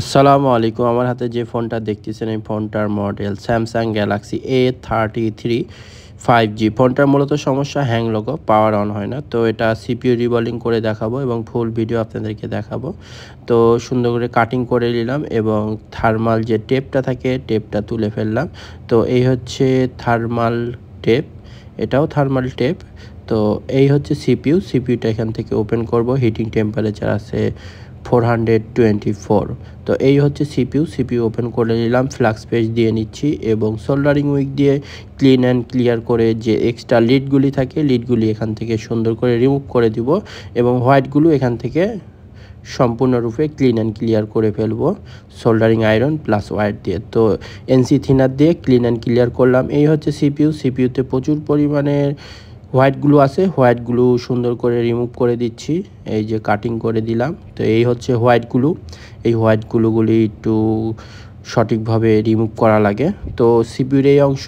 আসসালামু আলাইকুম। আমার হাতে যে ফোনটা দেখতেছেন এই ফোনটার model Samsung Galaxy A33 5G। ফোনটার মূলত সমস্যা হ্যাং লোগো, পাওয়ার অন হয় না। তো এটা সিপিইউ রিবলিং করে দেখাবো এবং ফুল ভিডিও আপনাদেরকে দেখাবো। তো সুন্দর করে কাটিং করে নিলাম এবং থার্মাল যে টেপটা থাকে টেপটা তুলে ফেললাম। তো এই হচ্ছে থার্মাল টেপ, এটাও থার্মাল টেপ। তো এই হচ্ছে সিপিইউটা এখান থেকে ওপেন করব। হিটিং টেম্পারেচার আছে 424। তো এই হচ্ছে সিপিইউ ওপেন করে নিলাম, ফ্লাক্স পেজ দিয়ে নিচ্ছি এবং সোল্ডারিং উইক দিয়ে ক্লিন অ্যান্ড ক্লিয়ার করে যে এক্সট্রা লিডগুলি থাকে লিডগুলি এখান থেকে সুন্দর করে রিমুভ করে দিব এবং হোয়াইটগুলো এখান থেকে সম্পূর্ণরূপে ক্লিন অ্যান্ড ক্লিয়ার করে ফেলবো সোল্ডারিং আয়রন প্লাস ওয়্যার দিয়ে। তো এনসি থিনার দিয়ে ক্লিন অ্যান্ড ক্লিয়ার করলাম। এই হচ্ছে সিপিইউতে প্রচুর পরিমাণে হোয়াইটগুলো আছে, হোয়াইটগুলো সুন্দর করে রিমুভ করে দিচ্ছি, এই যে কাটিং করে দিলাম। তো এই হচ্ছে হোয়াইটগুলো, এই হোয়াইটগুলোগুলি একটু সঠিকভাবে রিমুভ করা লাগে। তো সিপিইউর এই অংশ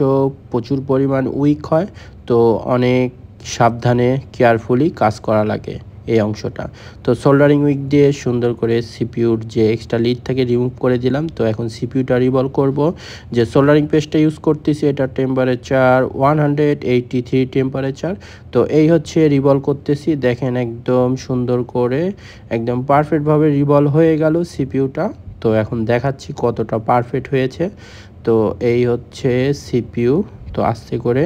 প্রচুর পরিমাণ উইক হয়, তো অনেক সাবধানে কেয়ারফুলি কাজ করা লাগে এই অংশটা। তো সোল্ডারিং উইক দিয়ে সুন্দর করে সিপিইউর যে এক্সট্রা লিড থেকে রিমুভ করে দিলাম। তো এখন সিপিইউটা রিভলভ করব। যে সোল্ডারিং পেস্টটা ইউজ করতেছি এটা টেম্পারেচার 183 টেম্পারেচার। তো এই হচ্ছে রিভলভ করতেছি, দেখেন একদম সুন্দর করে একদম পারফেক্টভাবে রিভলভ হয়ে গেল সিপিইউটা। তো এখন দেখাচ্ছি কতটা পারফেক্ট হয়েছে। তো এই হচ্ছে সিপিইউ। তো আস্তে করে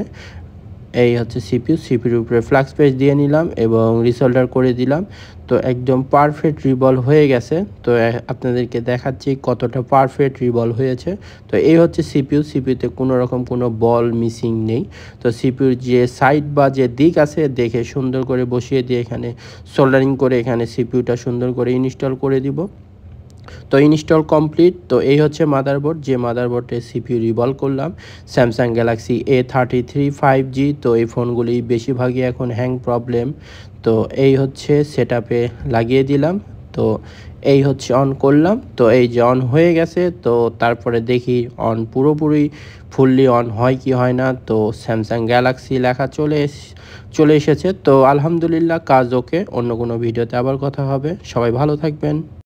এই হচ্ছে সিপিইউর উপরে ফ্লাক্স পেজ দিয়ে নিলাম এবং রিসোল্ডার করে দিলাম। তো একদম পারফেক্ট রিভলভ হয়ে গেছে। তো আপনাদেরকে দেখাচ্ছি কতটা পারফেক্ট রিভলভ হয়েছে। তো এই হচ্ছে সিপিইউতে কোনো রকম কোনো বল মিসিং নেই। তো সিপিইউর যে সাইড বা যে দিক আছে দেখে সুন্দর করে বসিয়ে দিয়ে এখানে সোল্ডারিং করে এখানে সিপিইউটা সুন্দর করে ইনস্টল করে দিব। তো ইনস্টল কমপ্লিট। তো এই হচ্ছে মাদারবোর্ড, যে মাদারবোর্ডে সিপিইউ রিভলভ করলাম স্যামসাং গ্যালাক্সি A33 5G। তো এই ফোনগুলি বেশিরভাগই এখন হ্যাং প্রবলেম। তো এই হচ্ছে সেটআপে লাগিয়ে দিলাম। তো এই হচ্ছে অন করলাম। তো এই যে অন হয়ে গেছে। তো তারপরে দেখি অন পুরোপুরি ফুললি অন হয় কি হয় না। তো স্যামসাং গ্যালাক্সি লেখা চলে এসেছে। তো আলহামদুলিল্লাহ কাজ ওকে। অন্য কোনো ভিডিওতে আবার কথা হবে। সবাই ভালো থাকবেন।